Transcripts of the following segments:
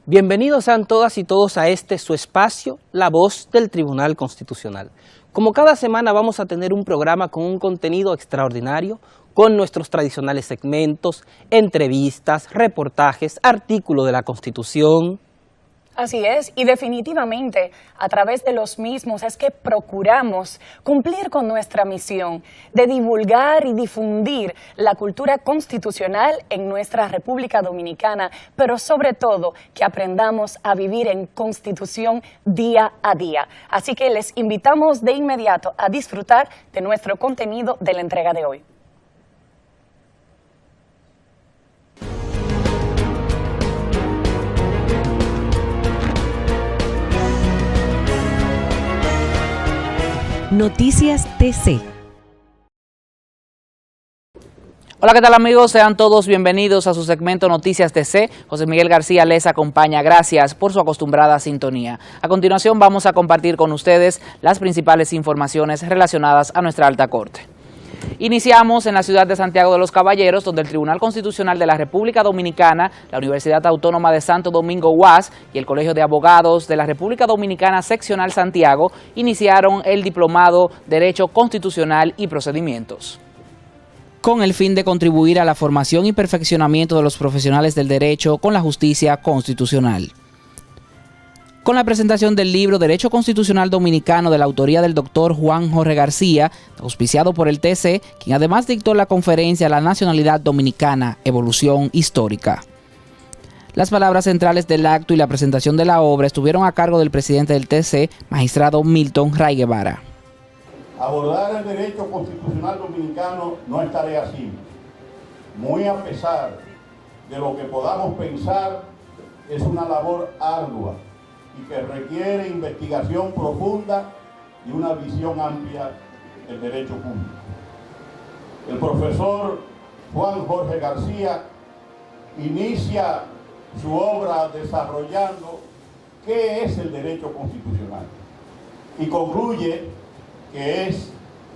Bienvenidos sean todas y todos a su espacio, La Voz del Tribunal Constitucional. Como cada semana vamos a tener un programa con un contenido extraordinario, con nuestros tradicionales segmentos, entrevistas, reportajes, artículos de la Constitución. Así es, y definitivamente a través de los mismos es que procuramos cumplir con nuestra misión de divulgar y difundir la cultura constitucional en nuestra República Dominicana, pero sobre todo que aprendamos a vivir en Constitución día a día. Así que les invitamos de inmediato a disfrutar de nuestro contenido de la entrega de hoy. Noticias TC. Hola, ¿qué tal amigos? Sean todos bienvenidos a su segmento Noticias TC. José Miguel García les acompaña. Gracias por su acostumbrada sintonía. A continuación vamos a compartir con ustedes las principales informaciones relacionadas a nuestra alta corte. Iniciamos en la ciudad de Santiago de los Caballeros, donde el Tribunal Constitucional de la República Dominicana, la Universidad Autónoma de Santo Domingo UAS y el Colegio de Abogados de la República Dominicana Seccional Santiago iniciaron el diplomado Derecho Constitucional y Procedimientos, con el fin de contribuir a la formación y perfeccionamiento de los profesionales del derecho con la justicia constitucional. Con la presentación del libro Derecho Constitucional Dominicano de la autoría del doctor Juan Jorge García, auspiciado por el TC, quien además dictó la conferencia La Nacionalidad Dominicana, Evolución Histórica. Las palabras centrales del acto y la presentación de la obra estuvieron a cargo del presidente del TC, magistrado Milton Ray Guevara. Abordar el derecho constitucional dominicano no es tarea simple. Muy a pesar de lo que podamos pensar, es una labor ardua y que requiere investigación profunda y una visión amplia del derecho público. El profesor Juan Jorge García inicia su obra desarrollando qué es el derecho constitucional y concluye que es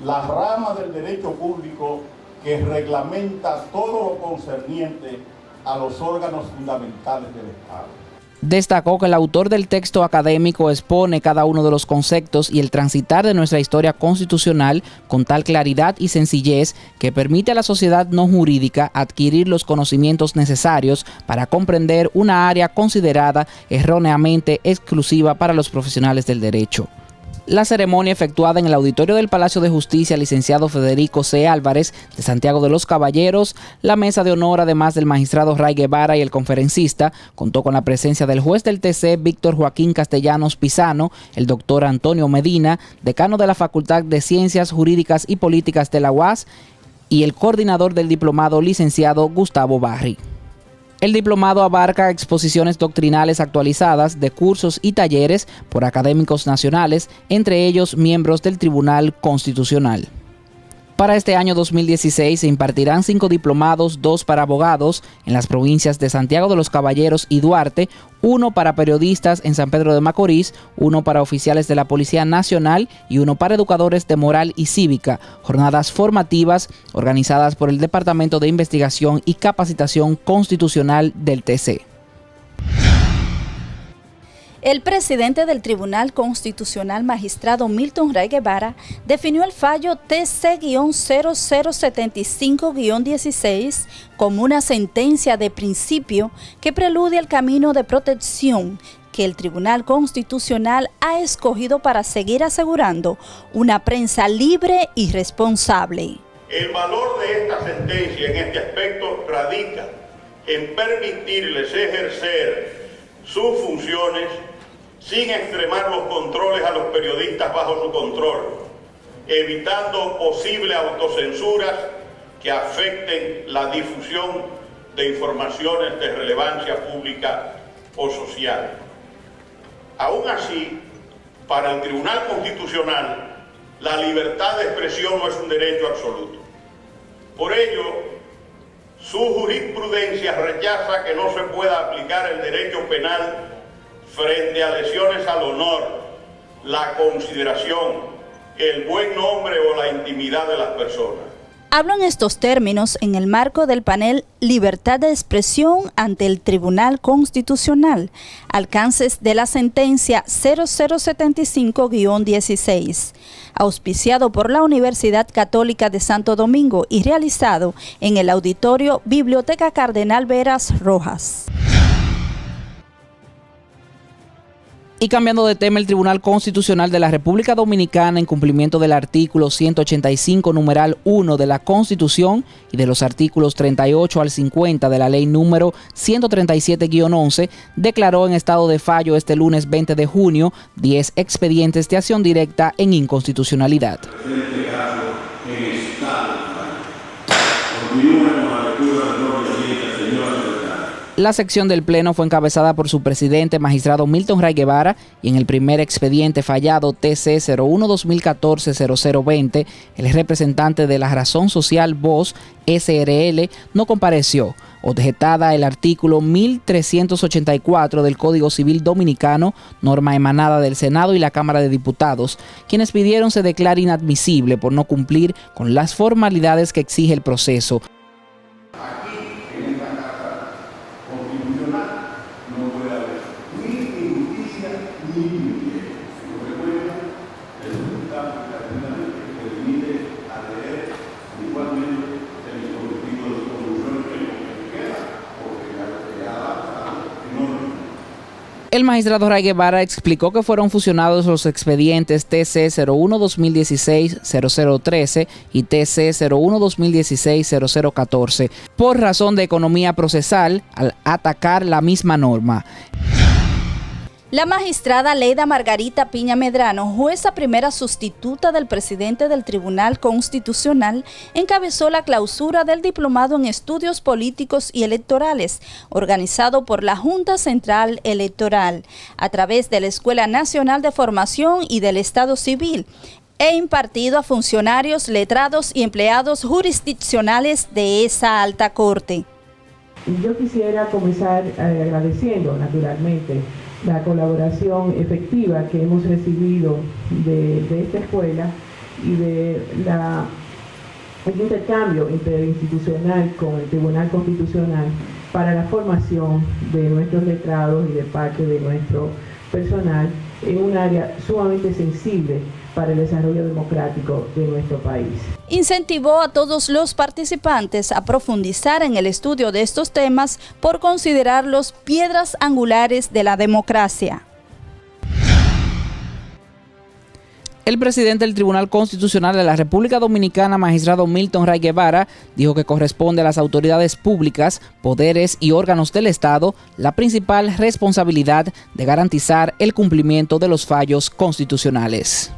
la rama del derecho público que reglamenta todo lo concerniente a los órganos fundamentales del Estado. Destacó que el autor del texto académico expone cada uno de los conceptos y el transitar de nuestra historia constitucional con tal claridad y sencillez que permite a la sociedad no jurídica adquirir los conocimientos necesarios para comprender una área considerada erróneamente exclusiva para los profesionales del derecho. La ceremonia efectuada en el auditorio del Palacio de Justicia, licenciado Federico C. Álvarez, de Santiago de los Caballeros, la mesa de honor, además del magistrado Ray Guevara y el conferencista, contó con la presencia del juez del TC, Víctor Joaquín Castellanos Pisano, el doctor Antonio Medina, decano de la Facultad de Ciencias Jurídicas y Políticas de la UAS, y el coordinador del diplomado, licenciado Gustavo Barri. El diplomado abarca exposiciones doctrinales actualizadas de cursos y talleres por académicos nacionales, entre ellos miembros del Tribunal Constitucional. Para este año 2016 se impartirán 5 diplomados, 2 para abogados en las provincias de Santiago de los Caballeros y Duarte, 1 para periodistas en San Pedro de Macorís, 1 para oficiales de la Policía Nacional y 1 para educadores de moral y cívica, jornadas formativas organizadas por el Departamento de Investigación y Capacitación Constitucional del TC. El presidente del Tribunal Constitucional, magistrado Milton Ray Guevara, definió el fallo TC-0075-16 como una sentencia de principio que preludia el camino de protección que el Tribunal Constitucional ha escogido para seguir asegurando una prensa libre y responsable. El valor de esta sentencia en este aspecto radica en permitirles ejercer sus funciones sin extremar los controles a los periodistas bajo su control, evitando posibles autocensuras que afecten la difusión de informaciones de relevancia pública o social. Aún así, para el Tribunal Constitucional, la libertad de expresión no es un derecho absoluto. Por ello, su jurisprudencia rechaza que no se pueda aplicar el derecho penal frente a lesiones al honor, la consideración, el buen nombre o la intimidad de las personas. Hablo en estos términos en el marco del panel Libertad de Expresión ante el Tribunal Constitucional, alcances de la sentencia 0075-16, auspiciado por la Universidad Católica de Santo Domingo y realizado en el auditorio Biblioteca Cardenal Veras Rojas. Y cambiando de tema, el Tribunal Constitucional de la República Dominicana, en cumplimiento del artículo 185, numeral 1 de la Constitución y de los artículos 38 al 50 de la Ley número 137-11, declaró en estado de fallo este lunes 20 de junio 10 expedientes de acción directa en inconstitucionalidad. La sección del Pleno fue encabezada por su presidente, magistrado Milton Ray Guevara, y en el primer expediente fallado TC 01-2014-0020, el representante de la Razón Social Voz SRL no compareció, objetada el artículo 1384 del Código Civil Dominicano, norma emanada del Senado y la Cámara de Diputados, quienes pidieron se declare inadmisible por no cumplir con las formalidades que exige el proceso. El magistrado Ray Guevara explicó que fueron fusionados los expedientes TC 01-2016-0013 y TC 01-2016-0014 por razón de economía procesal al atacar la misma norma. La magistrada Leida Margarita Piña Medrano, jueza primera sustituta del presidente del Tribunal Constitucional, encabezó la clausura del Diplomado en Estudios Políticos y Electorales, organizado por la Junta Central Electoral, a través de la Escuela Nacional de Formación y del Estado Civil, e impartido a funcionarios, letrados y empleados jurisdiccionales de esa alta corte. Yo quisiera comenzar agradeciendo, naturalmente, la colaboración efectiva que hemos recibido de esta escuela y de el intercambio interinstitucional con el Tribunal Constitucional para la formación de nuestros letrados y de parte de nuestro personal en un área sumamente sensible para el desarrollo democrático de nuestro país. Incentivó a todos los participantes a profundizar en el estudio de estos temas por considerarlos piedras angulares de la democracia. El presidente del Tribunal Constitucional de la República Dominicana, magistrado Milton Ray Guevara, dijo que corresponde a las autoridades públicas, poderes y órganos del Estado la principal responsabilidad de garantizar el cumplimiento de los fallos constitucionales.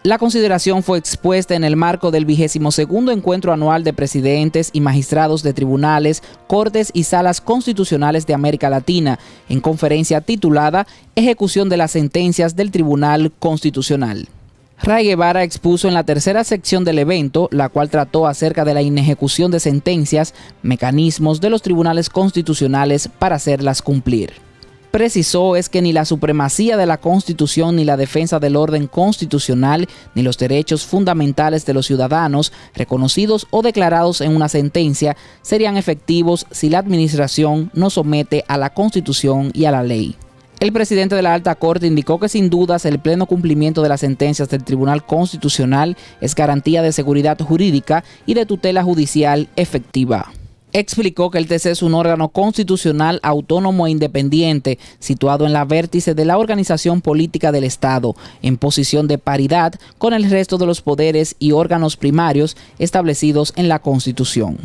La consideración fue expuesta en el marco del 22º Encuentro Anual de Presidentes y Magistrados de Tribunales, Cortes y Salas Constitucionales de América Latina, en conferencia titulada Ejecución de las sentencias del Tribunal Constitucional. Ray Guevara expuso en la tercera sección del evento, la cual trató acerca de la inejecución de sentencias, mecanismos de los tribunales constitucionales para hacerlas cumplir. Precisó es que ni la supremacía de la Constitución, ni la defensa del orden constitucional, ni los derechos fundamentales de los ciudadanos, reconocidos o declarados en una sentencia, serían efectivos si la administración no somete a la Constitución y a la ley. El presidente de la Alta Corte indicó que sin dudas el pleno cumplimiento de las sentencias del Tribunal Constitucional es garantía de seguridad jurídica y de tutela judicial efectiva. Explicó que el TC es un órgano constitucional autónomo e independiente, situado en la vértice de la organización política del Estado, en posición de paridad con el resto de los poderes y órganos primarios establecidos en la Constitución.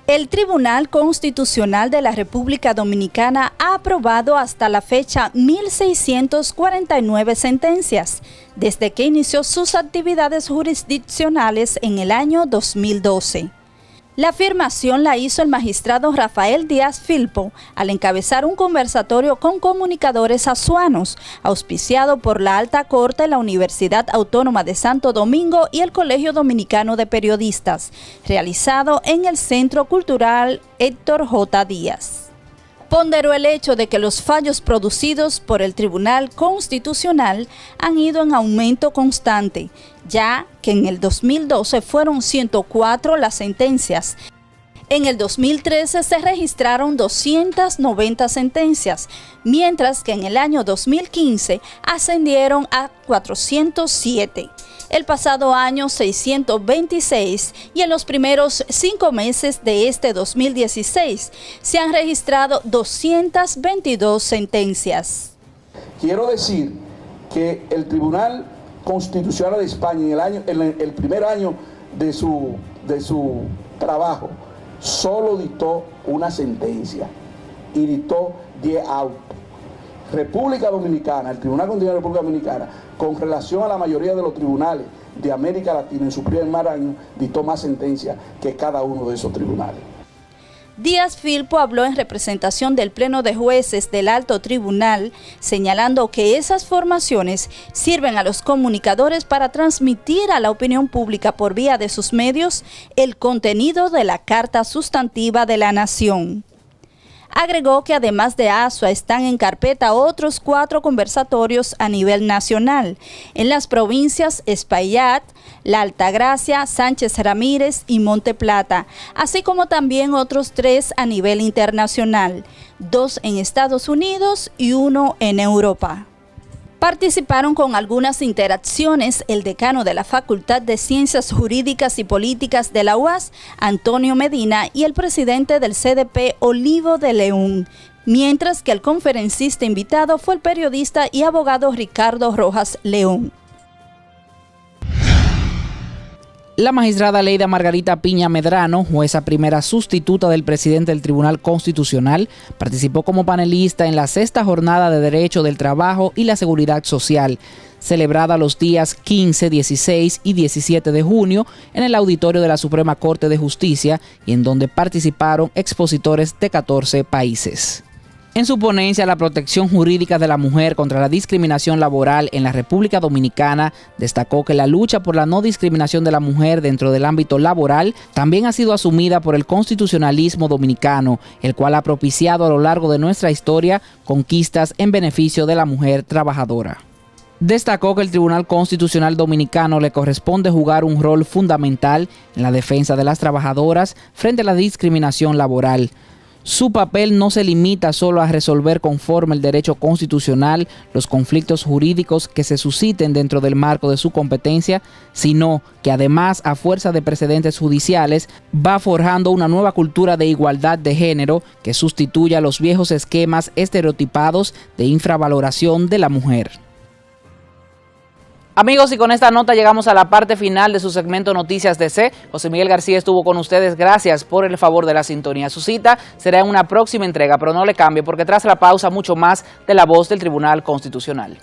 El Tribunal Constitucional de la República Dominicana ha aprobado hasta la fecha 1.649 sentencias, desde que inició sus actividades jurisdiccionales en el año 2012. La afirmación la hizo el magistrado Rafael Díaz Filpo al encabezar un conversatorio con comunicadores azuanos, auspiciado por la Alta Corte, la Universidad Autónoma de Santo Domingo y el Colegio Dominicano de Periodistas, realizado en el Centro Cultural Héctor J. Díaz. Ponderó el hecho de que los fallos producidos por el Tribunal Constitucional han ido en aumento constante, ya que en el 2012 fueron 104 las sentencias. En el 2013 se registraron 290 sentencias, mientras que en el año 2015 ascendieron a 407. El pasado año 626 y en los primeros 5 meses de este 2016 se han registrado 222 sentencias. Quiero decir que el Tribunal Constitucional de España en el primer año de su trabajo solo dictó una sentencia y dictó 10 autos. República Dominicana, el Tribunal Constitucional de la República Dominicana, con relación a la mayoría de los tribunales de América Latina en su primer año, dictó más sentencias que cada uno de esos tribunales. Díaz Filpo habló en representación del Pleno de Jueces del Alto Tribunal, señalando que esas formaciones sirven a los comunicadores para transmitir a la opinión pública por vía de sus medios el contenido de la Carta Sustantiva de la Nación. Agregó que además de ASUA están en carpeta otros 4 conversatorios a nivel nacional, en las provincias Espaillat, La Altagracia, Sánchez Ramírez y Monte Plata, así como también otros 3 a nivel internacional, 2 en Estados Unidos y 1 en Europa. Participaron con algunas interacciones el decano de la Facultad de Ciencias Jurídicas y Políticas de la UAS, Antonio Medina, y el presidente del CDP, Olivo de León, mientras que el conferencista invitado fue el periodista y abogado Ricardo Rojas León. La magistrada Leida Margarita Piña Medrano, jueza primera sustituta del presidente del Tribunal Constitucional, participó como panelista en la 6ª Jornada de Derecho del Trabajo y la Seguridad Social, celebrada los días 15, 16 y 17 de junio en el auditorio de la Suprema Corte de Justicia y en donde participaron expositores de 14 países. En su ponencia, La protección jurídica de la mujer contra la discriminación laboral en la República Dominicana, destacó que la lucha por la no discriminación de la mujer dentro del ámbito laboral también ha sido asumida por el constitucionalismo dominicano, el cual ha propiciado a lo largo de nuestra historia conquistas en beneficio de la mujer trabajadora. Destacó que el Tribunal Constitucional Dominicano le corresponde jugar un rol fundamental en la defensa de las trabajadoras frente a la discriminación laboral. Su papel no se limita solo a resolver conforme el derecho constitucional los conflictos jurídicos que se susciten dentro del marco de su competencia, sino que además, a fuerza de precedentes judiciales, va forjando una nueva cultura de igualdad de género que sustituya los viejos esquemas estereotipados de infravaloración de la mujer. Amigos, y con esta nota llegamos a la parte final de su segmento Noticias DC. José Miguel García estuvo con ustedes. Gracias por el favor de la sintonía. Su cita será en una próxima entrega, pero no le cambie porque tras la pausa mucho más de La Voz del Tribunal Constitucional.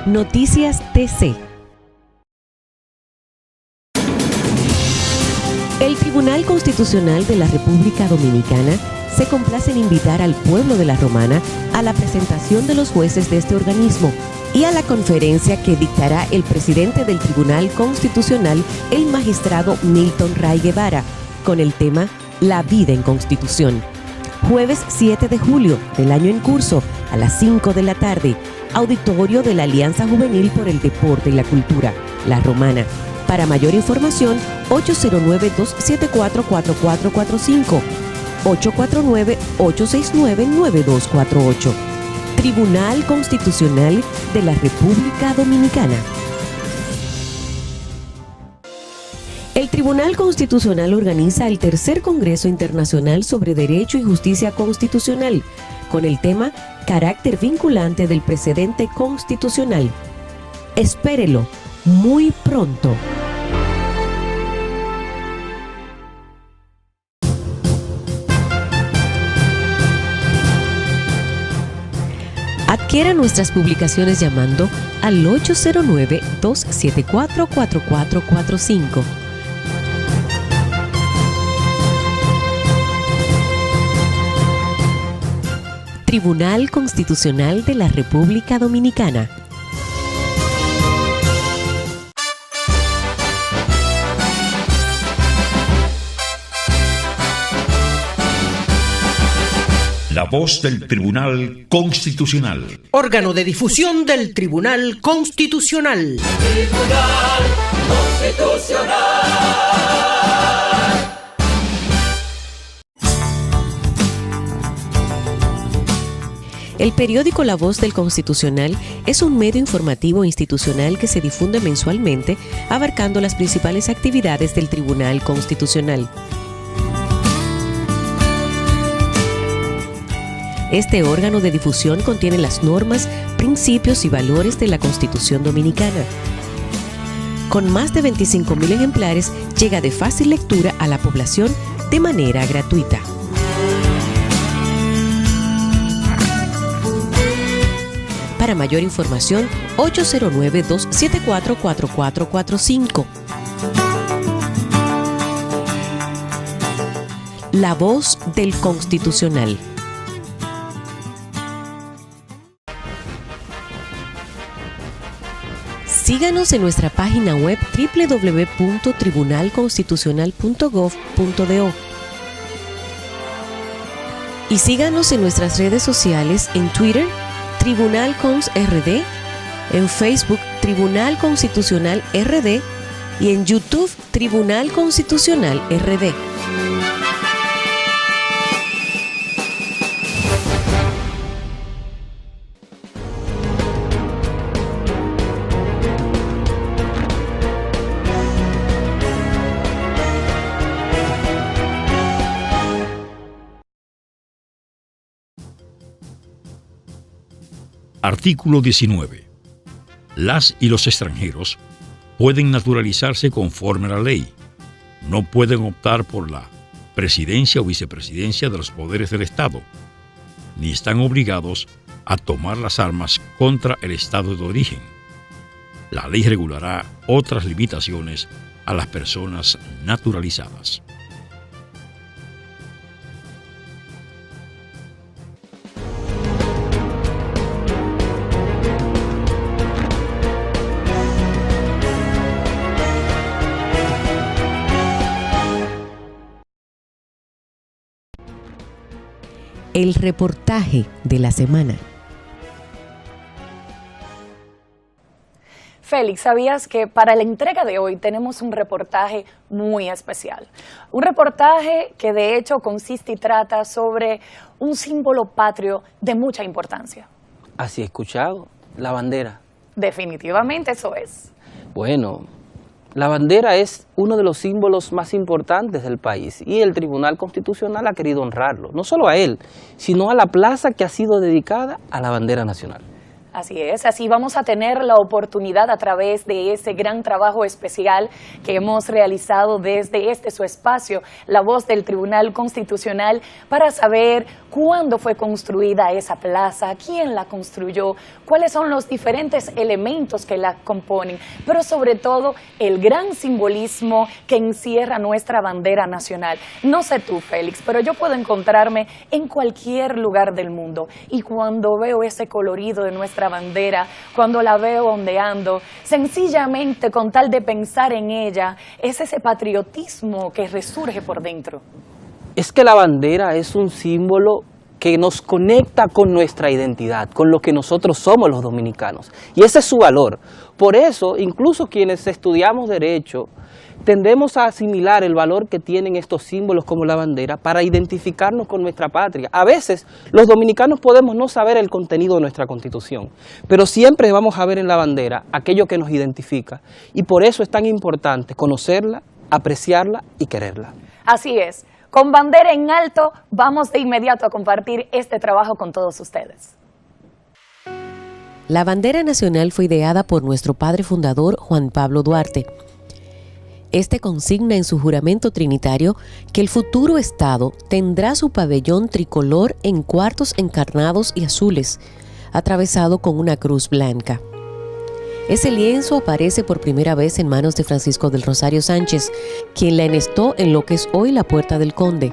Noticias DC. El Tribunal Constitucional de la República Dominicana se complace en invitar al pueblo de La Romana a la presentación de los jueces de este organismo y a la conferencia que dictará el presidente del Tribunal Constitucional, el magistrado Milton Ray Guevara, con el tema La vida en Constitución. Jueves 7 de julio del año en curso, a las 5 de la tarde, auditorio de la Alianza Juvenil por el Deporte y la Cultura, La Romana. Para mayor información, 809-274-4445, 849-869-9248. Tribunal Constitucional de la República Dominicana. El Tribunal Constitucional organiza el tercer Congreso Internacional sobre Derecho y Justicia Constitucional, con el tema Carácter vinculante del precedente constitucional. Espérelo muy pronto. Adquiera nuestras publicaciones llamando al 809-274-4445. Tribunal Constitucional de la República Dominicana. voz del Tribunal Constitucional. Órgano de difusión del Tribunal Constitucional. Tribunal Constitucional. El periódico La Voz del Constitucional es un medio informativo institucional que se difunde mensualmente, abarcando las principales actividades del Tribunal Constitucional. Este órgano de difusión contiene las normas, principios y valores de la Constitución Dominicana. Con más de 25.000 ejemplares, llega de fácil lectura a la población de manera gratuita. Para mayor información, 809-274-4445. La Voz del Constitucional. Síganos en nuestra página web www.tribunalconstitucional.gov.do y síganos en nuestras redes sociales en Twitter, Tribunal Cons RD, en Facebook, Tribunal Constitucional RD y en YouTube, Tribunal Constitucional RD. Artículo 19. Las y los extranjeros pueden naturalizarse conforme a la ley. No pueden optar por la presidencia o vicepresidencia de los poderes del Estado, ni están obligados a tomar las armas contra el Estado de origen. La ley regulará otras limitaciones a las personas naturalizadas. El reportaje de la semana. Félix, ¿sabías que para la entrega de hoy tenemos un reportaje muy especial? Un reportaje que de hecho consiste y trata sobre un símbolo patrio de mucha importancia. Así he escuchado, la bandera. Definitivamente eso es. Bueno, la bandera es uno de los símbolos más importantes del país y el Tribunal Constitucional ha querido honrarlo, no solo a él, sino a la plaza que ha sido dedicada a la bandera nacional. Así es, así vamos a tener la oportunidad a través de ese gran trabajo especial que hemos realizado desde su espacio, La Voz del Tribunal Constitucional, para saber cuándo fue construida esa plaza, quién la construyó, cuáles son los diferentes elementos que la componen, pero sobre todo el gran simbolismo que encierra nuestra bandera nacional. No sé tú, Félix, pero yo puedo encontrarme en cualquier lugar del mundo y cuando veo ese colorido de nuestra bandera, cuando la veo ondeando, sencillamente con tal de pensar en ella, es ese patriotismo que resurge por dentro. Es que la bandera es un símbolo que nos conecta con nuestra identidad, con lo que nosotros somos los dominicanos. Y ese es su valor. Por eso, incluso quienes estudiamos Derecho, tendemos a asimilar el valor que tienen estos símbolos como la bandera para identificarnos con nuestra patria. A veces, los dominicanos podemos no saber el contenido de nuestra Constitución, pero siempre vamos a ver en la bandera aquello que nos identifica. Y por eso es tan importante conocerla, apreciarla y quererla. Así es. Con bandera en alto, vamos de inmediato a compartir este trabajo con todos ustedes. La bandera nacional fue ideada por nuestro padre fundador Juan Pablo Duarte. Este consigna en su juramento trinitario que el futuro Estado tendrá su pabellón tricolor en cuartos encarnados y azules, atravesado con una cruz blanca. Ese lienzo aparece por primera vez en manos de Francisco del Rosario Sánchez, quien la enhestó en lo que es hoy la Puerta del Conde,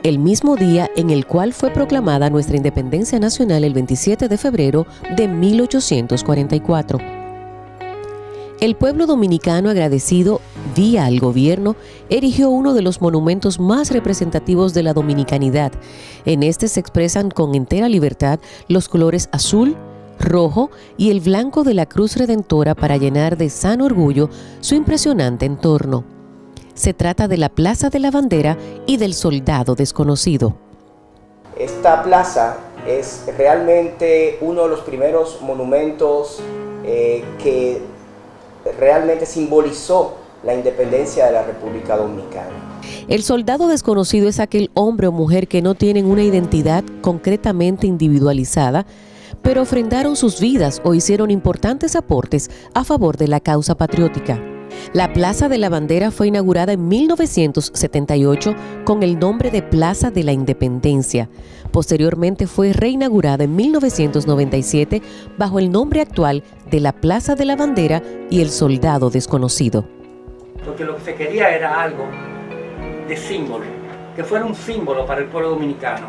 el mismo día en el cual fue proclamada nuestra independencia nacional el 27 de febrero de 1844. El pueblo dominicano agradecido debía al gobierno, erigió uno de los monumentos más representativos de la dominicanidad. En este se expresan con entera libertad los colores azul, rojo y el blanco de la Cruz Redentora para llenar de sano orgullo su impresionante entorno. Se trata de la Plaza de la Bandera y del Soldado Desconocido. Esta plaza es realmente uno de los primeros monumentos que realmente simbolizó la independencia de la República Dominicana. El soldado desconocido es aquel hombre o mujer que no tienen una identidad concretamente individualizada, pero ofrendaron sus vidas o hicieron importantes aportes a favor de la causa patriótica. La Plaza de la Bandera fue inaugurada en 1978 con el nombre de Plaza de la Independencia. Posteriormente fue reinaugurada en 1997 bajo el nombre actual de la Plaza de la Bandera y el Soldado Desconocido. Porque lo que se quería era algo de símbolo, que fuera un símbolo para el pueblo dominicano.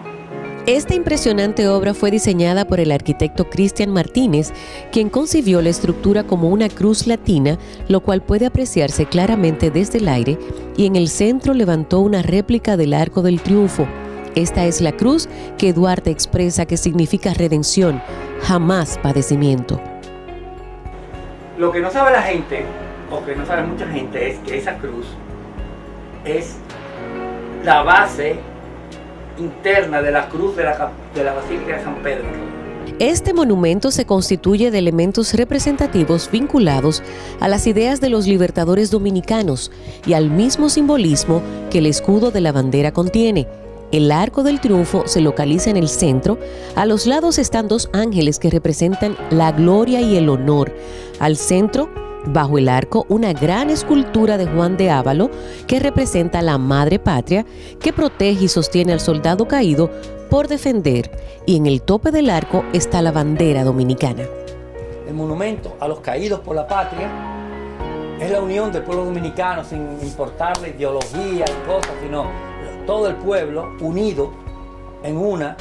Esta impresionante obra fue diseñada por el arquitecto Cristian Martínez, quien concibió la estructura como una cruz latina, lo cual puede apreciarse claramente desde el aire, y en el centro levantó una réplica del Arco del Triunfo. Esta es la cruz que Duarte expresa que significa redención, jamás padecimiento. Lo que no sabe la gente, o que no sabe mucha gente, es que esa cruz es la base interna de la cruz de la Basílica de San Pedro. Este monumento se constituye de elementos representativos vinculados a las ideas de los libertadores dominicanos y al mismo simbolismo que el escudo de la bandera contiene. El Arco del Triunfo se localiza en el centro. A los lados están dos ángeles que representan la gloria y el honor. Al centro, bajo el arco, una gran escultura de Juan de Ávalo que representa a la madre patria que protege y sostiene al soldado caído por defender, y en el tope del arco está la bandera dominicana. El monumento a los caídos por la patria es la unión del pueblo dominicano sin importarle ideología y cosas, sino todo el pueblo unido en una.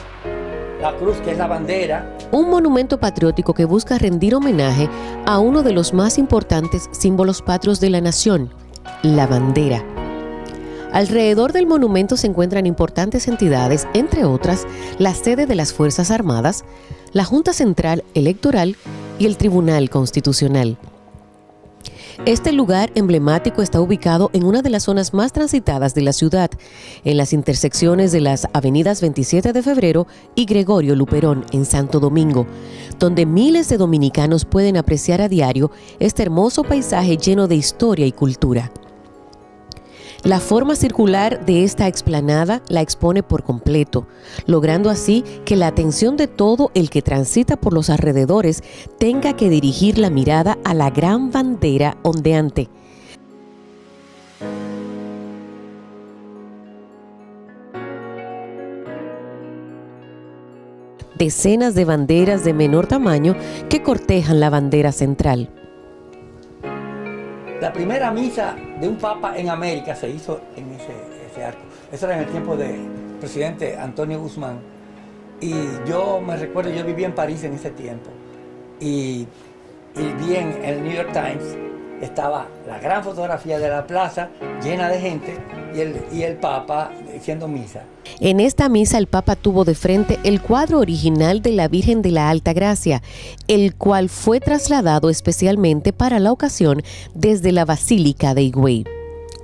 La cruz, que es la bandera. Un monumento patriótico que busca rendir homenaje a uno de los más importantes símbolos patrios de la nación, la bandera. Alrededor del monumento se encuentran importantes entidades, entre otras, la sede de las Fuerzas Armadas, la Junta Central Electoral y el Tribunal Constitucional. Este lugar emblemático está ubicado en una de las zonas más transitadas de la ciudad, en las intersecciones de las avenidas 27 de Febrero y Gregorio Luperón en Santo Domingo, donde miles de dominicanos pueden apreciar a diario este hermoso paisaje lleno de historia y cultura. La forma circular de esta explanada la expone por completo, logrando así que la atención de todo el que transita por los alrededores tenga que dirigir la mirada a la gran bandera ondeante. Decenas de banderas de menor tamaño que cortejan la bandera central. La primera misa de un papa en América se hizo en ese arco. Eso era en el tiempo del presidente Antonio Guzmán. Y yo me recuerdo, yo vivía en París en ese tiempo. Y vi en el New York Times, estaba la gran fotografía de la plaza llena de gente y el Papa haciendo misa. En esta misa el Papa tuvo de frente el cuadro original de la Virgen de la Alta Gracia, el cual fue trasladado especialmente para la ocasión desde la Basílica de Higüey.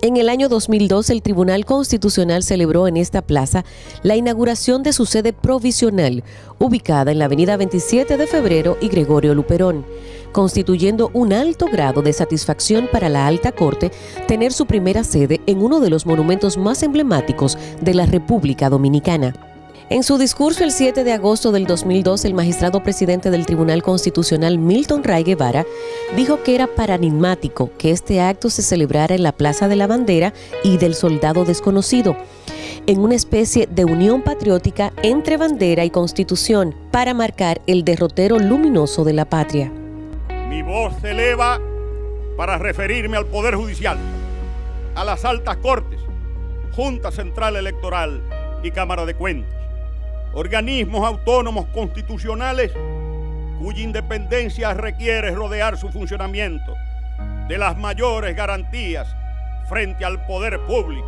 En el año 2002, el Tribunal Constitucional celebró en esta plaza la inauguración de su sede provisional, ubicada en la avenida 27 de Febrero y Gregorio Luperón, constituyendo un alto grado de satisfacción para la Alta Corte tener su primera sede en uno de los monumentos más emblemáticos de la República Dominicana. En su discurso el 7 de agosto del 2002, el magistrado presidente del Tribunal Constitucional, Milton Ray Guevara, dijo que era paradigmático que este acto se celebrara en la Plaza de la Bandera y del Soldado Desconocido, en una especie de unión patriótica entre bandera y Constitución para marcar el derrotero luminoso de la patria. Mi voz se eleva para referirme al Poder Judicial, a las altas cortes, Junta Central Electoral y Cámara de Cuentas, organismos autónomos constitucionales cuya independencia requiere rodear su funcionamiento de las mayores garantías frente al poder público,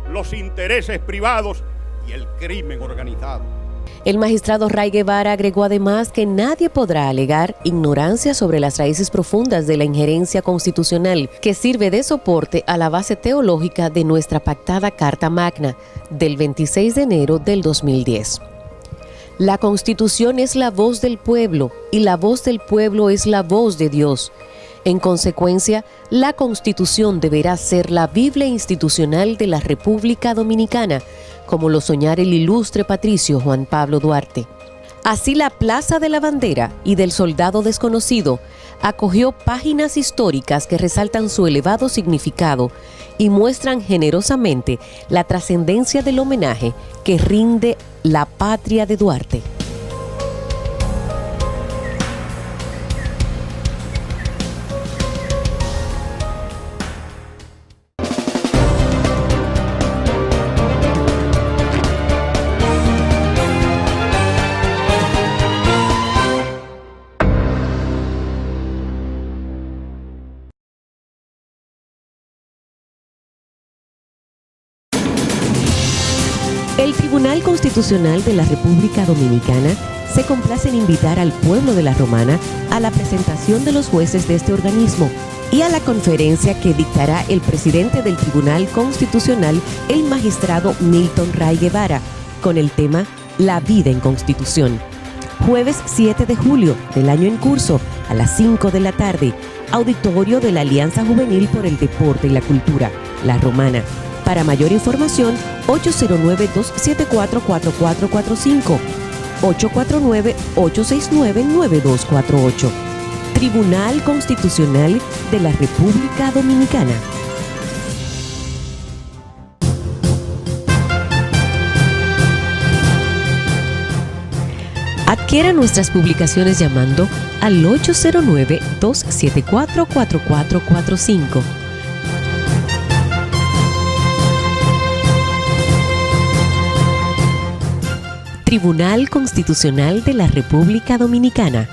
los intereses privados y el crimen organizado. El magistrado Ray Guevara agregó además que nadie podrá alegar ignorancia sobre las raíces profundas de la injerencia constitucional que sirve de soporte a la base teológica de nuestra pactada Carta Magna del 26 de enero del 2010. La Constitución es la voz del pueblo y la voz del pueblo es la voz de Dios. En consecuencia, la Constitución deberá ser la Biblia institucional de la República Dominicana, como lo soñara el ilustre patricio Juan Pablo Duarte. Así, la Plaza de la Bandera y del Soldado Desconocido acogió páginas históricas que resaltan su elevado significado y muestran generosamente la trascendencia del homenaje que rinde la patria de Duarte. El Tribunal Constitucional de la República Dominicana se complace en invitar al pueblo de la Romana a la presentación de los jueces de este organismo y a la conferencia que dictará el presidente del Tribunal Constitucional, el magistrado Milton Ray Guevara, con el tema La vida en Constitución. Jueves 7 de julio del año en curso, a las 5 de la tarde, auditorio de la Alianza Juvenil por el Deporte y la Cultura, La Romana. Para mayor información, 809-274-4445, 849-869-9248. Tribunal Constitucional de la República Dominicana. Adquiera nuestras publicaciones llamando al 809-274-4445. Tribunal Constitucional de la República Dominicana.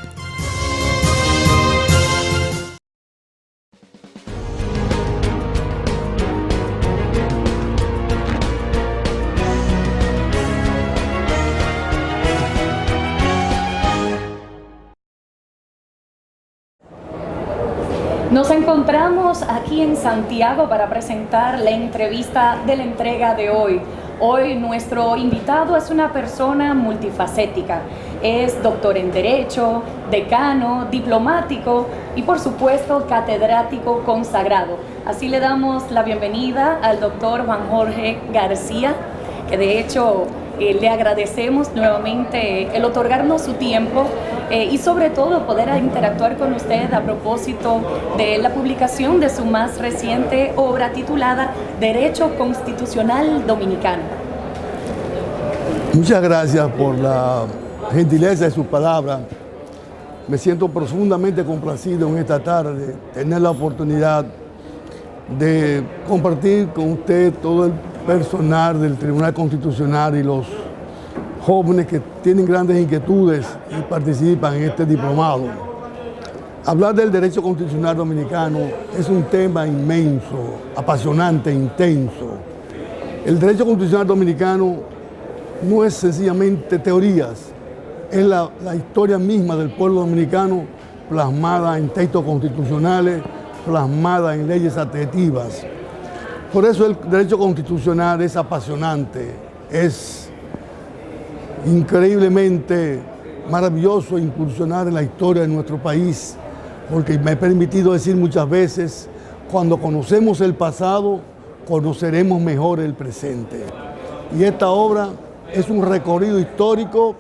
Nos encontramos aquí en Santiago para presentar la entrevista de la entrega de hoy. Hoy nuestro invitado es una persona multifacética. Es doctor en Derecho, decano, diplomático y por supuesto catedrático consagrado. Así le damos la bienvenida al doctor Juan Jorge García, que de hecho le agradecemos nuevamente el otorgarnos su tiempo y sobre todo poder interactuar con usted a propósito de la publicación de su más reciente obra titulada Derecho Constitucional Dominicano. Muchas gracias por la gentileza de sus palabras. Me siento profundamente complacido en esta tarde tener la oportunidad de compartir con usted todo el personal del Tribunal Constitucional y los jóvenes que tienen grandes inquietudes y participan en este diplomado. Hablar del derecho constitucional dominicano es un tema inmenso, apasionante, intenso. El derecho constitucional dominicano no es sencillamente teorías, es la historia misma del pueblo dominicano plasmada en textos constitucionales, plasmada en leyes adjetivas. Por eso el derecho constitucional es apasionante, es increíblemente maravilloso incursionar en la historia de nuestro país, porque me he permitido decir muchas veces, cuando conocemos el pasado, conoceremos mejor el presente. Y esta obra es un recorrido histórico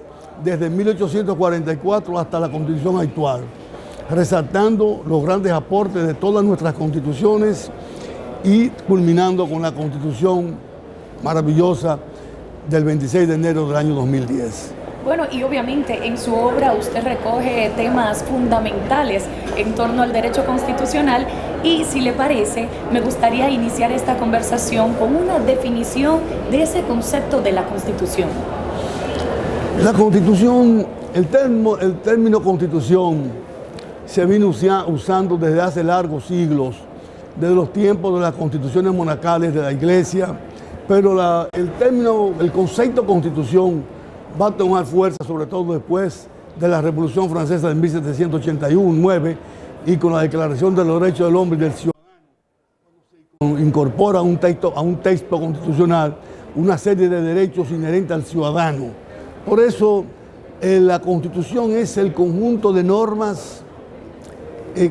desde 1844 hasta la Constitución actual, resaltando los grandes aportes de todas nuestras constituciones y culminando con la Constitución maravillosa del 26 de enero del año 2010. Bueno, y obviamente en su obra usted recoge temas fundamentales en torno al derecho constitucional y, si le parece, me gustaría iniciar esta conversación con una definición de ese concepto de la Constitución. La Constitución, el término Constitución se viene usando desde hace largos siglos desde los tiempos de las constituciones monacales de la Iglesia, pero el concepto constitución va a tomar fuerza sobre todo después de la Revolución Francesa de 1789 y con la Declaración de los Derechos del Hombre y del Ciudadano, cuando se incorpora a un texto constitucional una serie de derechos inherentes al ciudadano. Por eso la Constitución es el conjunto de normas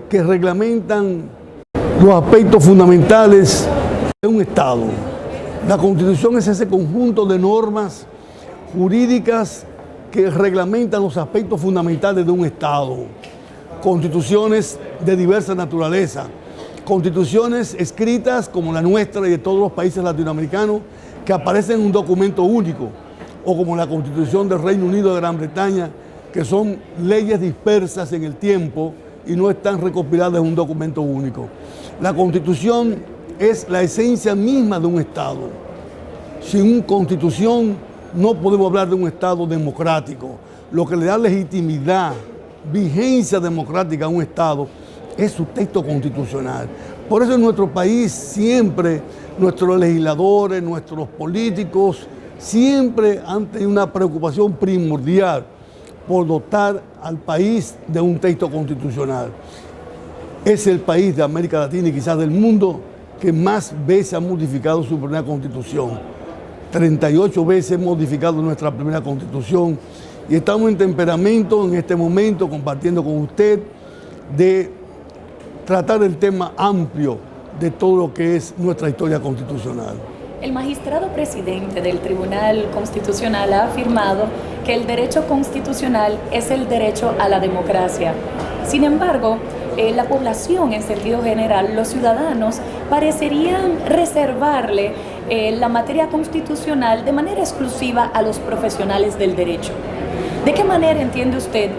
que reglamentan los aspectos fundamentales de un Estado. La Constitución es ese conjunto de normas jurídicas que reglamentan los aspectos fundamentales de un Estado. Constituciones de diversa naturaleza, constituciones escritas como la nuestra y de todos los países latinoamericanos que aparecen en un documento único, o como la Constitución del Reino Unido de Gran Bretaña, que son leyes dispersas en el tiempo y no están recopiladas en un documento único. La Constitución es la esencia misma de un Estado. Sin una Constitución no podemos hablar de un Estado democrático. Lo que le da legitimidad, vigencia democrática a un Estado es su texto constitucional. Por eso en nuestro país siempre nuestros legisladores, nuestros políticos, siempre han tenido una preocupación primordial por dotar al país de un texto constitucional. Es el país de América Latina y quizás del mundo que más veces ha modificado su primera constitución. 38 veces hemos modificado nuestra primera constitución y estamos en temperamento en este momento compartiendo con usted de tratar el tema amplio de todo lo que es nuestra historia constitucional. El magistrado presidente del Tribunal Constitucional ha afirmado que el derecho constitucional es el derecho a la democracia. Sin embargo, la población en sentido general, los ciudadanos, parecerían reservarle la materia constitucional de manera exclusiva a los profesionales del derecho. ¿De qué manera entiende usted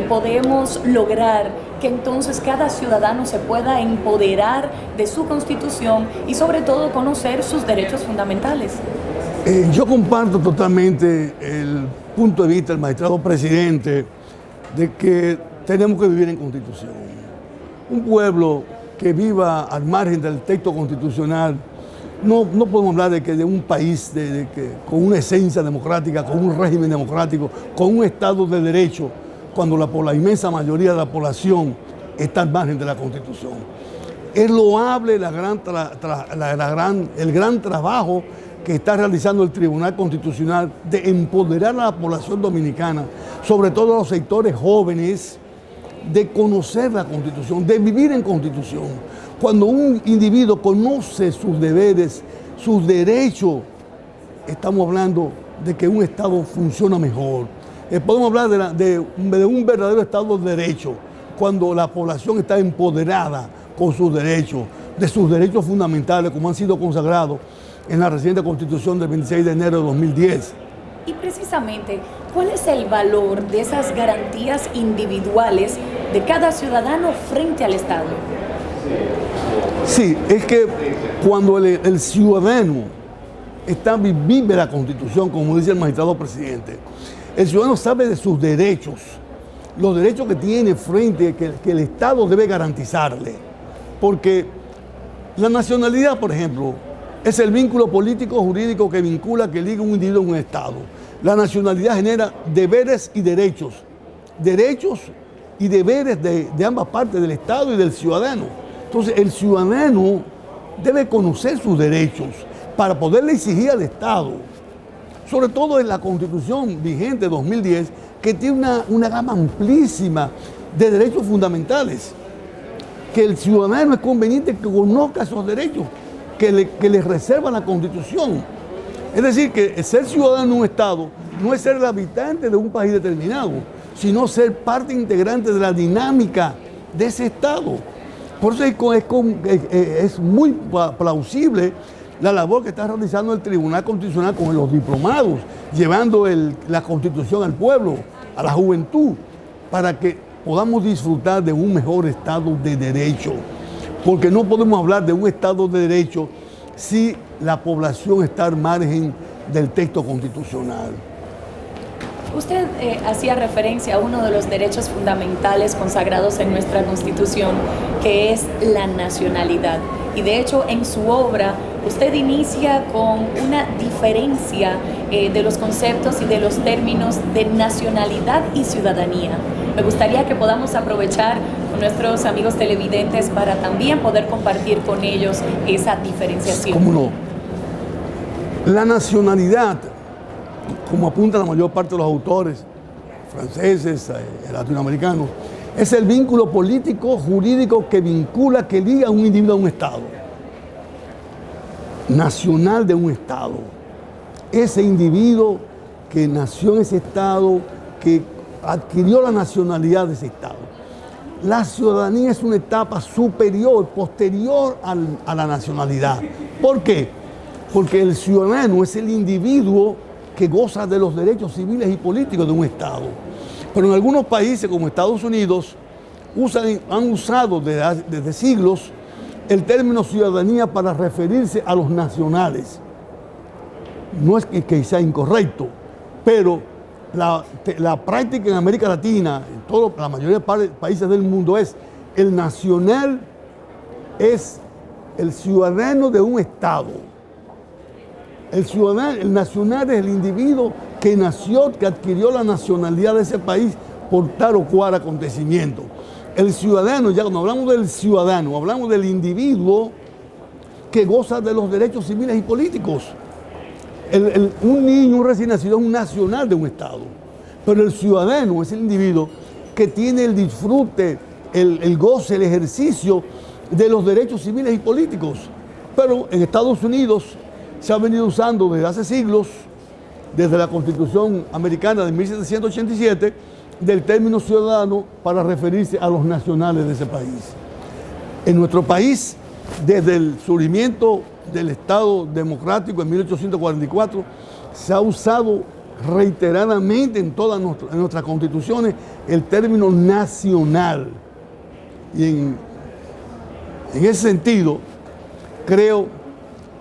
podemos lograr que entonces cada ciudadano se pueda empoderar de su Constitución y sobre todo conocer sus derechos fundamentales? Yo comparto totalmente el punto de vista del magistrado presidente de que tenemos que vivir en Constitución. Un pueblo que viva al margen del texto constitucional, no podemos hablar de un país con una esencia democrática, con un régimen democrático, con un Estado de derecho, cuando la inmensa mayoría de la población está al margen de la Constitución. Es loable el gran trabajo que está realizando el Tribunal Constitucional de empoderar a la población dominicana, sobre todo a los sectores jóvenes, de conocer la Constitución, de vivir en Constitución. Cuando un individuo conoce sus deberes, sus derechos, estamos hablando de que un Estado funciona mejor. Podemos hablar de un verdadero Estado de Derecho, cuando la población está empoderada con sus derechos, de sus derechos fundamentales, como han sido consagrados en la reciente Constitución del 26 de enero de 2010. Y precisamente, ¿cuál es el valor de esas garantías individuales de cada ciudadano frente al Estado? Sí, es que cuando el ciudadano vive la Constitución, como dice el magistrado presidente, el ciudadano sabe de sus derechos, los derechos que tiene frente, que el Estado debe garantizarle. Porque la nacionalidad, por ejemplo, es el vínculo político jurídico que vincula, que liga un individuo a un Estado. La nacionalidad genera deberes y derechos y deberes de ambas partes, del Estado y del ciudadano. Entonces, el ciudadano debe conocer sus derechos para poderle exigir al Estado, sobre todo en la Constitución vigente de 2010, que tiene una gama amplísima de derechos fundamentales, que el ciudadano es conveniente que conozca esos derechos que le reserva la Constitución. Es decir, que ser ciudadano de un Estado no es ser el habitante de un país determinado, sino ser parte integrante de la dinámica de ese Estado. Por eso es muy plausible la labor que está realizando el Tribunal Constitucional con los diplomados, llevando la Constitución al pueblo, a la juventud, para que podamos disfrutar de un mejor Estado de Derecho. Porque no podemos hablar de un Estado de Derecho si la población está al margen del texto constitucional. Usted hacía referencia a uno de los derechos fundamentales consagrados en nuestra Constitución, que es la nacionalidad. y de hecho en su obra usted inicia con una diferencia de los conceptos y de los términos de nacionalidad y ciudadanía. Me gustaría que podamos aprovechar con nuestros amigos televidentes para también poder compartir con ellos esa diferenciación. ¿Cómo no? La nacionalidad, como apunta la mayor parte de los autores franceses, latinoamericanos, es el vínculo político, jurídico que vincula, que liga a un individuo a un Estado. Nacional de un Estado. Ese individuo que nació en ese Estado, que adquirió la nacionalidad de ese Estado. La ciudadanía es una etapa superior, posterior a la nacionalidad. ¿Por qué? Porque el ciudadano es el individuo que goza de los derechos civiles y políticos de un Estado. Pero en algunos países, como Estados Unidos, han usado desde siglos el término ciudadanía para referirse a los nacionales. No es que sea incorrecto, pero la práctica en América Latina, en la mayoría de países del mundo, es el nacional, es el ciudadano de un Estado. El nacional es el individuo que nació, que adquirió la nacionalidad de ese país por tal o cual acontecimiento. El ciudadano, ya cuando hablamos del ciudadano, hablamos del individuo que goza de los derechos civiles y políticos. Un niño, un recién nacido, es un nacional de un Estado. Pero el ciudadano es el individuo que tiene el disfrute, el goce, el ejercicio de los derechos civiles y políticos. Pero en Estados Unidos se ha venido usando desde hace siglos, desde la Constitución americana de 1787, del término ciudadano para referirse a los nacionales de ese país. En nuestro país, desde el surgimiento del Estado democrático en 1844, se ha usado reiteradamente en todas nuestras constituciones el término nacional. Y en ese sentido, creo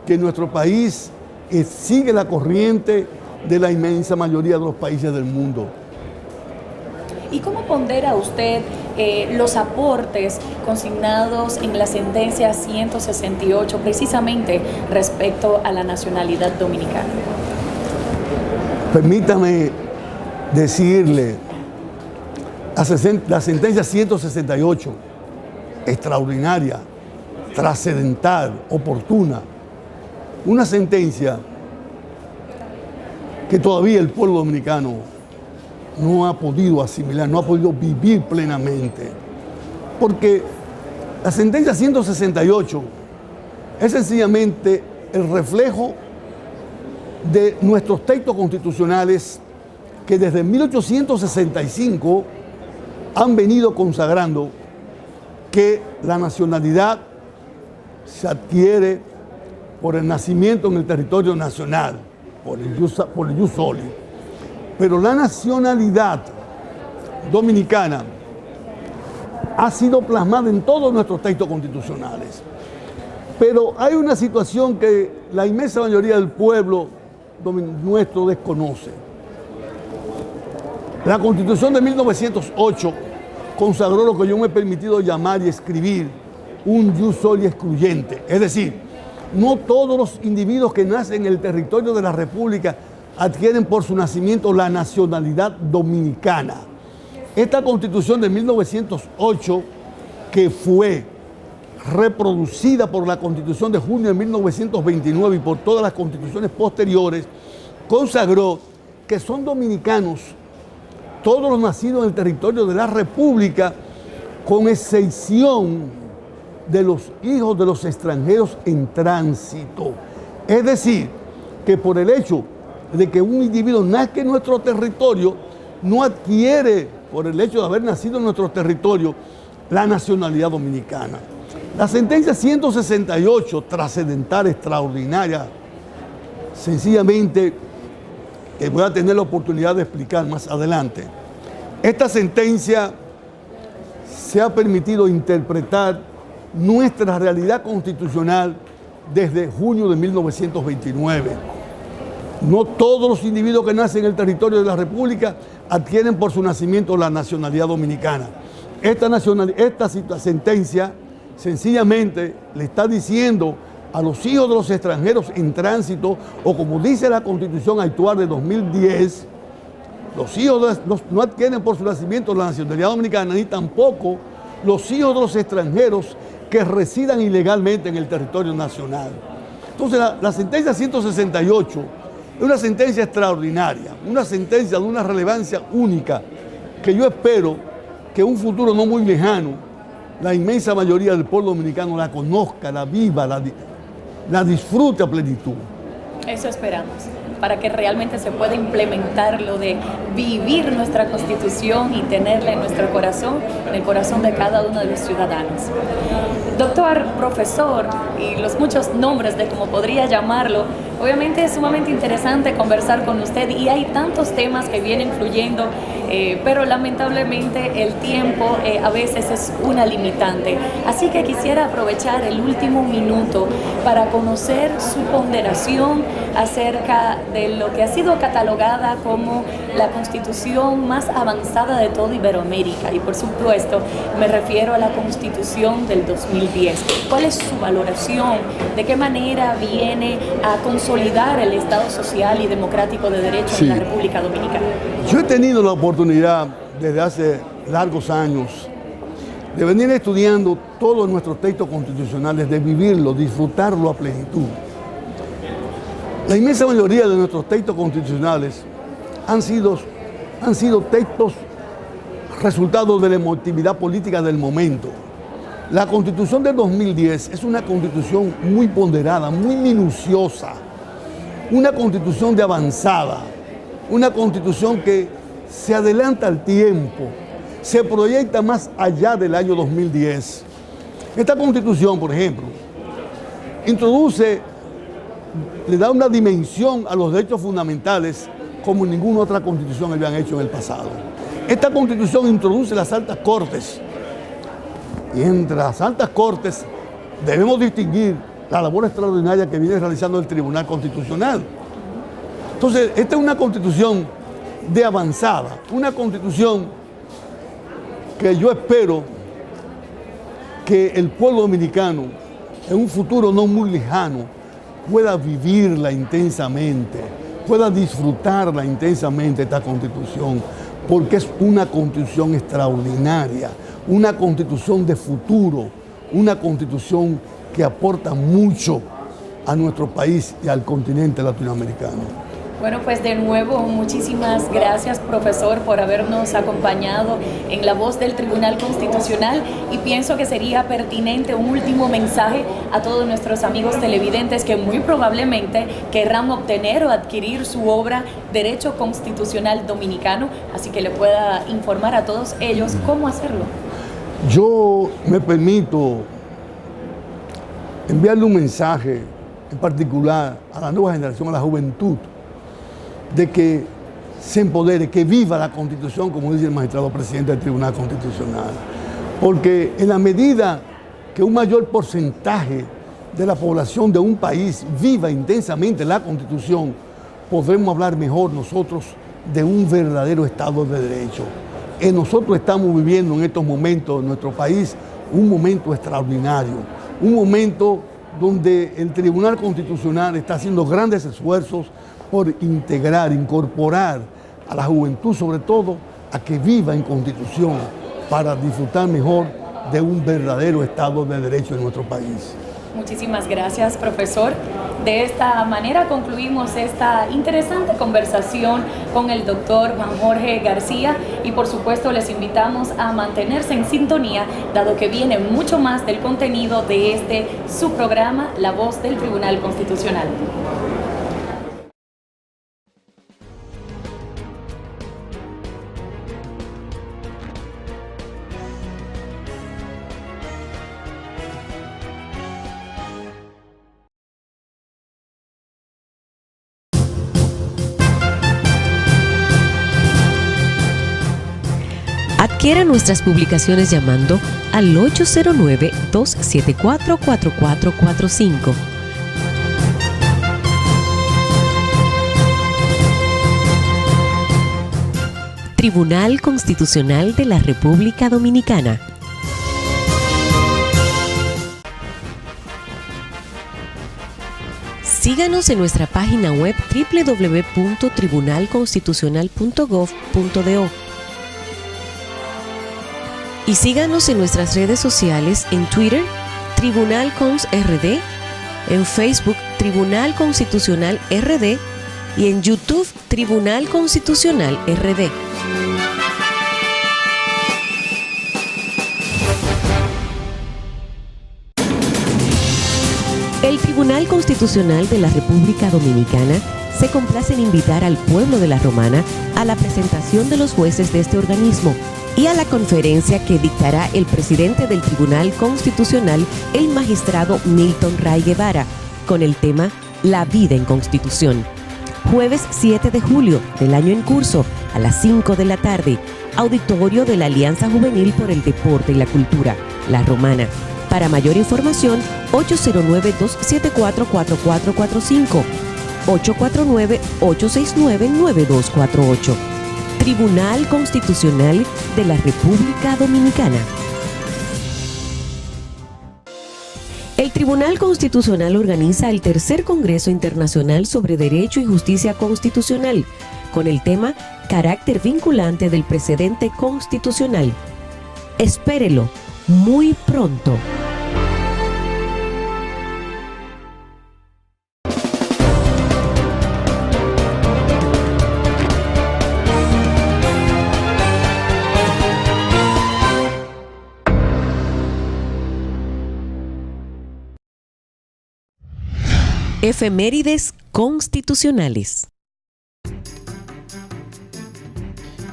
que nuestro país sigue la corriente de la inmensa mayoría de los países del mundo. ¿Y cómo pondera usted los aportes consignados en la sentencia 168 precisamente respecto a la nacionalidad dominicana? Permítame decirle, la sentencia 168, extraordinaria, trascendental, oportuna, una sentencia que todavía el pueblo dominicano no ha podido asimilar, no ha podido vivir plenamente. Porque la sentencia 168 es sencillamente el reflejo de nuestros textos constitucionales que desde 1865 han venido consagrando que la nacionalidad se adquiere por el nacimiento en el territorio nacional, por el jus soli. Pero la nacionalidad dominicana ha sido plasmada en todos nuestros textos constitucionales. Pero hay una situación que la inmensa mayoría del pueblo nuestro desconoce. La Constitución de 1908 consagró lo que yo me he permitido llamar y escribir un jus soli excluyente. Es decir, no todos los individuos que nacen en el territorio de la República adquieren por su nacimiento la nacionalidad dominicana. Esta Constitución de 1908, que fue reproducida por la Constitución de junio de 1929 y por todas las constituciones posteriores, consagró que son dominicanos todos los nacidos en el territorio de la República, con excepción de los hijos de los extranjeros en tránsito. Es decir, que por el hecho de que un individuo nazca en nuestro territorio, no adquiere, por el hecho de haber nacido en nuestro territorio, la nacionalidad dominicana. La sentencia 168, trascendental, extraordinaria, sencillamente, que voy a tener la oportunidad de explicar más adelante. Esta sentencia se ha permitido interpretar nuestra realidad constitucional desde junio de 1929. No todos los individuos que nacen en el territorio de la República adquieren por su nacimiento la nacionalidad dominicana. Esta sentencia sencillamente le está diciendo a los hijos de los extranjeros en tránsito, o como dice la Constitución actual de 2010, los hijos no adquieren por su nacimiento la nacionalidad dominicana, ni tampoco los hijos de los extranjeros que residan ilegalmente en el territorio nacional. Entonces la sentencia 168 es una sentencia extraordinaria, una sentencia de una relevancia única, que yo espero que en un futuro no muy lejano la inmensa mayoría del pueblo dominicano la conozca, la viva, la disfrute a plenitud. Eso esperamos, para que realmente se pueda implementar lo de vivir nuestra Constitución y tenerla en nuestro corazón, en el corazón de cada uno de los ciudadanos. Doctor, profesor, y los muchos nombres de cómo podría llamarlo, obviamente es sumamente interesante conversar con usted y hay tantos temas que vienen fluyendo, pero lamentablemente el tiempo a veces es una limitante. Así que quisiera aprovechar el último minuto para conocer su ponderación acerca de lo que ha sido catalogada como la Constitución más avanzada de toda Iberoamérica. Y por supuesto me refiero a la Constitución del 2010. ¿Cuál es su valoración? ¿De qué manera viene a consolidar el Estado social y democrático de derecho en la República Dominicana? Yo he tenido la oportunidad desde hace largos años de venir estudiando todos nuestros textos constitucionales, de vivirlo, disfrutarlo a plenitud. La inmensa mayoría de nuestros textos constitucionales han sido textos resultado de la emotividad política del momento. La Constitución del 2010 es una Constitución muy ponderada, muy minuciosa, una Constitución de avanzada, una Constitución que se adelanta al tiempo, se proyecta más allá del año 2010. Esta Constitución, por ejemplo, le da una dimensión a los derechos fundamentales como ninguna otra Constitución habían hecho en el pasado. Esta Constitución introduce las altas cortes, y entre las altas cortes debemos distinguir la labor extraordinaria que viene realizando el Tribunal Constitucional. Entonces, esta es una Constitución de avanzada, una Constitución que yo espero que el pueblo dominicano en un futuro no muy lejano pueda vivirla intensamente, pueda disfrutarla intensamente esta Constitución, porque es una Constitución extraordinaria, una Constitución de futuro, una Constitución que aporta mucho a nuestro país y al continente latinoamericano. Bueno, pues de nuevo, muchísimas gracias, profesor, por habernos acompañado en La Voz del Tribunal Constitucional, y pienso que sería pertinente un último mensaje a todos nuestros amigos televidentes que muy probablemente querrán obtener o adquirir su obra Derecho Constitucional Dominicano, así que le pueda informar a todos ellos cómo hacerlo. Yo me permito enviarle un mensaje en particular a la nueva generación, a la juventud, de que se empodere, que viva la Constitución, como dice el magistrado presidente del Tribunal Constitucional. Porque en la medida que un mayor porcentaje de la población de un país viva intensamente la Constitución, podremos hablar mejor nosotros de un verdadero Estado de Derecho. Nosotros estamos viviendo en estos momentos en nuestro país un momento extraordinario, un momento donde el Tribunal Constitucional está haciendo grandes esfuerzos por incorporar a la juventud, sobre todo, a que viva en Constitución para disfrutar mejor de un verdadero Estado de Derecho en nuestro país. Muchísimas gracias, profesor. De esta manera concluimos esta interesante conversación con el doctor Juan Jorge García, y por supuesto les invitamos a mantenerse en sintonía, dado que viene mucho más del contenido de su programa, La Voz del Tribunal Constitucional. Adquiera nuestras publicaciones llamando al 809-274-4445. Tribunal Constitucional de la República Dominicana. Síganos en nuestra página web www.tribunalconstitucional.gov.do y síganos en nuestras redes sociales en Twitter, Tribunal Cons RD, en Facebook, Tribunal Constitucional RD y en YouTube, Tribunal Constitucional RD. El Tribunal Constitucional de la República Dominicana se complace en invitar al pueblo de La Romana a la presentación de los jueces de este organismo y a la conferencia que dictará el presidente del Tribunal Constitucional, el magistrado Milton Ray Guevara, con el tema La vida en Constitución. Jueves 7 de julio del año en curso, a las 5 de la tarde, auditorio de la Alianza Juvenil por el Deporte y la Cultura, La Romana. Para mayor información, 809-274-4445, 849-869-9248. Tribunal Constitucional de la República Dominicana. El Tribunal Constitucional organiza el tercer Congreso Internacional sobre Derecho y Justicia Constitucional, con el tema Carácter vinculante del precedente constitucional. Espérelo muy pronto. Efemérides constitucionales.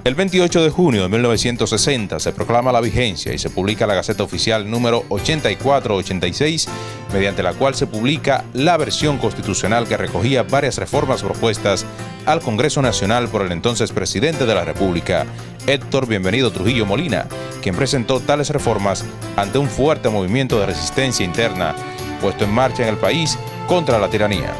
El 28 de junio de 1960 se proclama la vigencia y se publica la Gaceta Oficial número 8486, mediante la cual se publica la versión constitucional que recogía varias reformas propuestas al Congreso Nacional por el entonces presidente de la República, Héctor Bienvenido Trujillo Molina, quien presentó tales reformas ante un fuerte movimiento de resistencia interna puesto en marcha en el país contra la tiranía.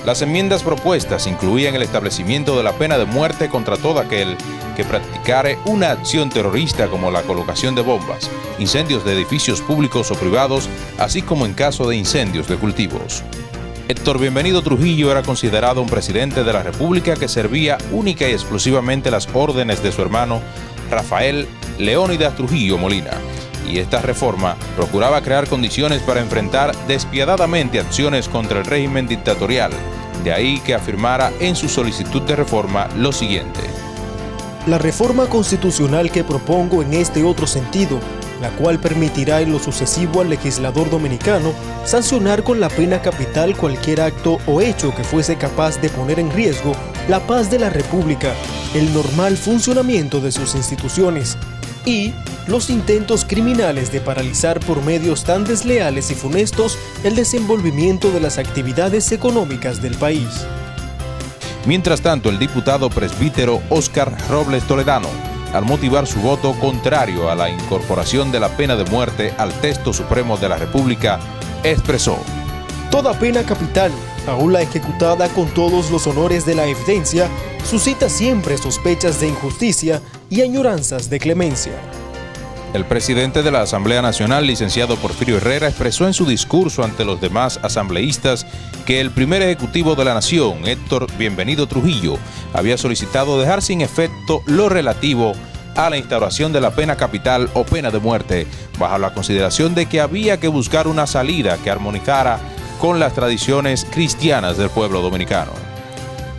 Las enmiendas propuestas incluían el establecimiento de la pena de muerte contra todo aquel que practicare una acción terrorista como la colocación de bombas, incendios de edificios públicos o privados, así como en caso de incendios de cultivos. Héctor Bienvenido Trujillo era considerado un presidente de la República que servía única y exclusivamente las órdenes de su hermano Rafael Leónidas Trujillo Molina, y esta reforma procuraba crear condiciones para enfrentar despiadadamente acciones contra el régimen dictatorial. De ahí que afirmara en su solicitud de reforma lo siguiente: la reforma constitucional que propongo en este otro sentido, la cual permitirá en lo sucesivo al legislador dominicano sancionar con la pena capital cualquier acto o hecho que fuese capaz de poner en riesgo la paz de la República, el normal funcionamiento de sus instituciones y los intentos criminales de paralizar por medios tan desleales y funestos el desenvolvimiento de las actividades económicas del país. Mientras tanto, el diputado presbítero Óscar Robles Toledano, al motivar su voto contrario a la incorporación de la pena de muerte al texto supremo de la República, expresó: toda pena capital, aún la ejecutada con todos los honores de la evidencia, suscita siempre sospechas de injusticia y añoranzas de clemencia. El presidente de la Asamblea Nacional, licenciado Porfirio Herrera, expresó en su discurso ante los demás asambleístas que el primer ejecutivo de la nación, Héctor Bienvenido Trujillo, había solicitado dejar sin efecto lo relativo a la instauración de la pena capital o pena de muerte, bajo la consideración de que había que buscar una salida que armonizara con las tradiciones cristianas del pueblo dominicano.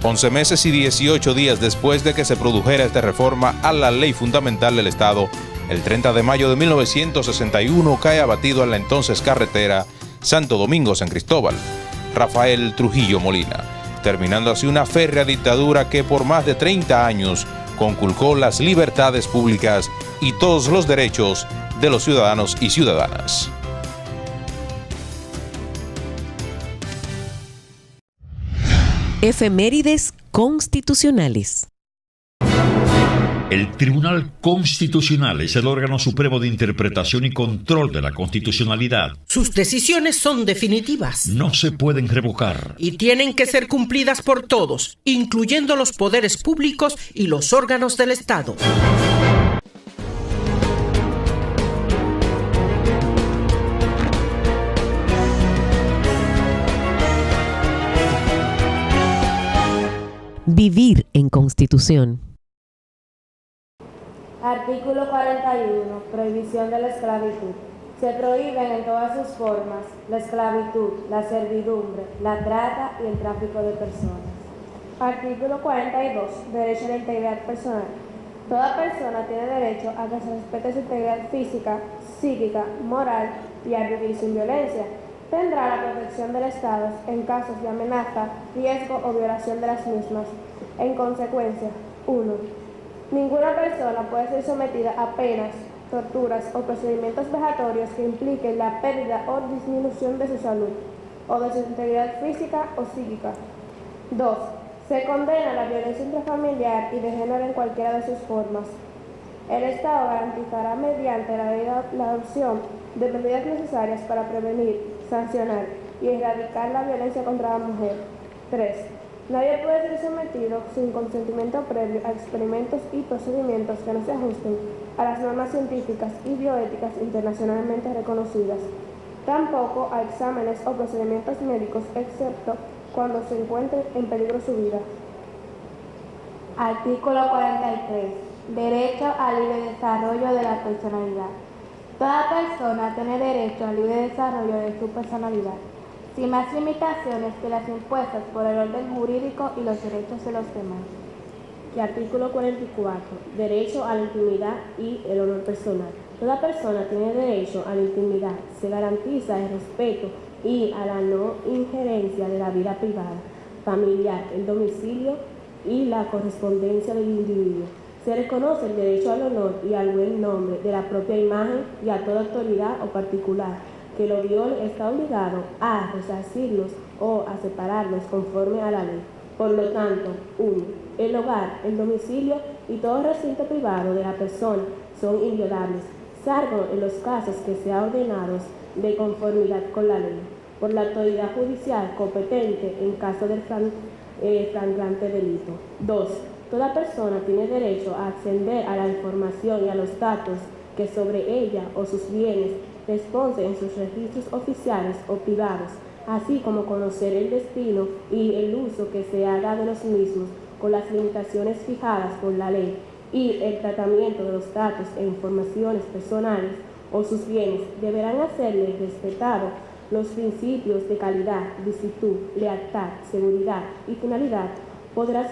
11 meses y 18 días después de que se produjera esta reforma a la ley fundamental del Estado, el 30 de mayo de 1961 cae abatido en la entonces carretera Santo Domingo-San Cristóbal Rafael Trujillo Molina, terminando así una férrea dictadura que por más de 30 años conculcó las libertades públicas y todos los derechos de los ciudadanos y ciudadanas. Efemérides constitucionales. El Tribunal Constitucional es el órgano supremo de interpretación y control de la constitucionalidad. Sus decisiones son definitivas. No se pueden revocar. Y tienen que ser cumplidas por todos, incluyendo los poderes públicos y los órganos del Estado. Vivir en Constitución. Artículo 41. Prohibición de la esclavitud. Se prohíben en todas sus formas la esclavitud, la servidumbre, la trata y el tráfico de personas. Artículo 42. Derecho a la integridad personal. Toda persona tiene derecho a que se respete su integridad física, psíquica, moral y a vivir sin violencia. Tendrá la protección del Estado en casos de amenaza, riesgo o violación de las mismas. En consecuencia, 1. Ninguna persona puede ser sometida a penas, torturas o procedimientos vejatorios que impliquen la pérdida o disminución de su salud o de su integridad física o psíquica. 2. Se condena la violencia intrafamiliar y de género en cualquiera de sus formas. El Estado garantizará mediante la ley la adopción de medidas necesarias para prevenir, sancionar y erradicar la violencia contra la mujer. 3. Nadie puede ser sometido sin consentimiento previo a experimentos y procedimientos que no se ajusten a las normas científicas y bioéticas internacionalmente reconocidas. Tampoco a exámenes o procedimientos médicos, excepto cuando se encuentre en peligro su vida. Artículo 43. Derecho al libre desarrollo de la personalidad. Toda persona tiene derecho al libre desarrollo de su personalidad, sin más limitaciones que las impuestas por el orden jurídico y los derechos de los demás. Y artículo 44. Derecho a la intimidad y el honor personal. Toda persona tiene derecho a la intimidad. Se garantiza el respeto y a la no injerencia de la vida privada, familiar, el domicilio y la correspondencia del individuo. Se reconoce el derecho al honor y al buen nombre de la propia imagen y a toda autoridad o particular que lo viole está obligado a resarcirlos o a separarlos conforme a la ley. Por lo tanto, 1. El hogar, el domicilio y todo recinto privado de la persona son inviolables, salvo en los casos que sean ordenados de conformidad con la ley, por la autoridad judicial competente en caso de flagrante delito. 2. Toda persona tiene derecho a acceder a la información y a los datos que sobre ella o sus bienes responde en sus registros oficiales o privados, así como conocer el destino y el uso que se haga de los mismos con las limitaciones fijadas por la ley, y el tratamiento de los datos e informaciones personales o sus bienes deberán hacerle respetado los principios de calidad, licitud, lealtad, seguridad y finalidad. Podrá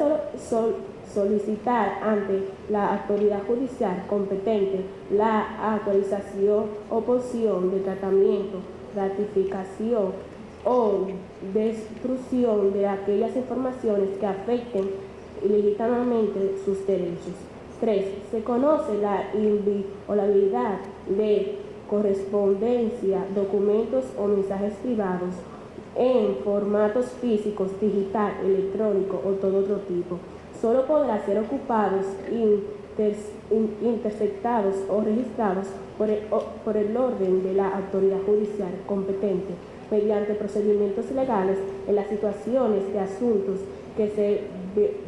solicitar ante la autoridad judicial competente la actualización, oposición de tratamiento, ratificación o destrucción de aquellas informaciones que afecten ilegítimamente sus derechos. 3. Se conoce la inviolabilidad de correspondencia, documentos o mensajes privados en formatos físicos, digital, electrónico o todo otro tipo. Solo podrá ser ocupados, interceptados o registrados por el orden de la autoridad judicial competente mediante procedimientos legales en las situaciones de asuntos que se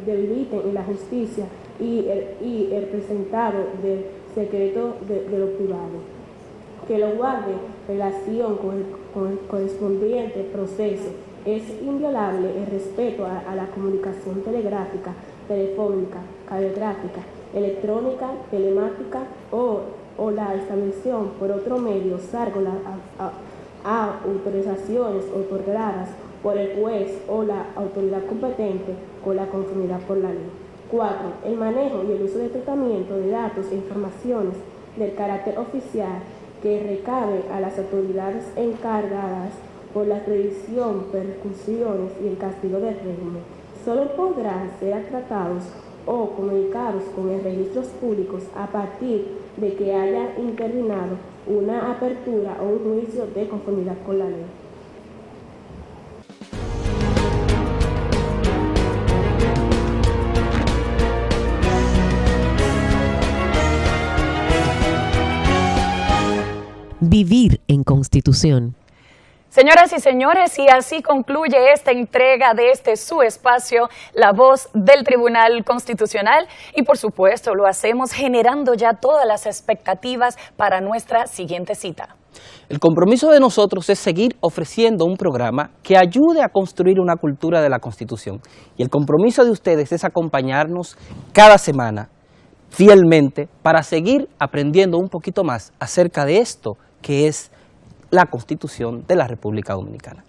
debiliten en la justicia y el presentado del secreto de lo privado, que lo guarde relación con el correspondiente proceso. Es inviolable el respeto a la comunicación telegráfica, telefónica, radiográfica, electrónica, telemática o la establecición por otro medio, salvo a autorizaciones otorgadas por el juez o la autoridad competente con la conformidad por la ley. 4. El manejo y el uso de tratamiento de datos e informaciones del carácter oficial que recabe a las autoridades encargadas por la previsión, persecuciones y el castigo del régimen. Solo podrán ser tratados o comunicados con los registros públicos a partir de que haya intervenido una apertura o un juicio de conformidad con la ley. Vivir en Constitución. Señoras y señores, y así concluye esta entrega de su espacio, La Voz del Tribunal Constitucional, y por supuesto lo hacemos generando ya todas las expectativas para nuestra siguiente cita. El compromiso de nosotros es seguir ofreciendo un programa que ayude a construir una cultura de la Constitución. Y el compromiso de ustedes es acompañarnos cada semana, fielmente, para seguir aprendiendo un poquito más acerca de esto que es la Constitución de la República Dominicana.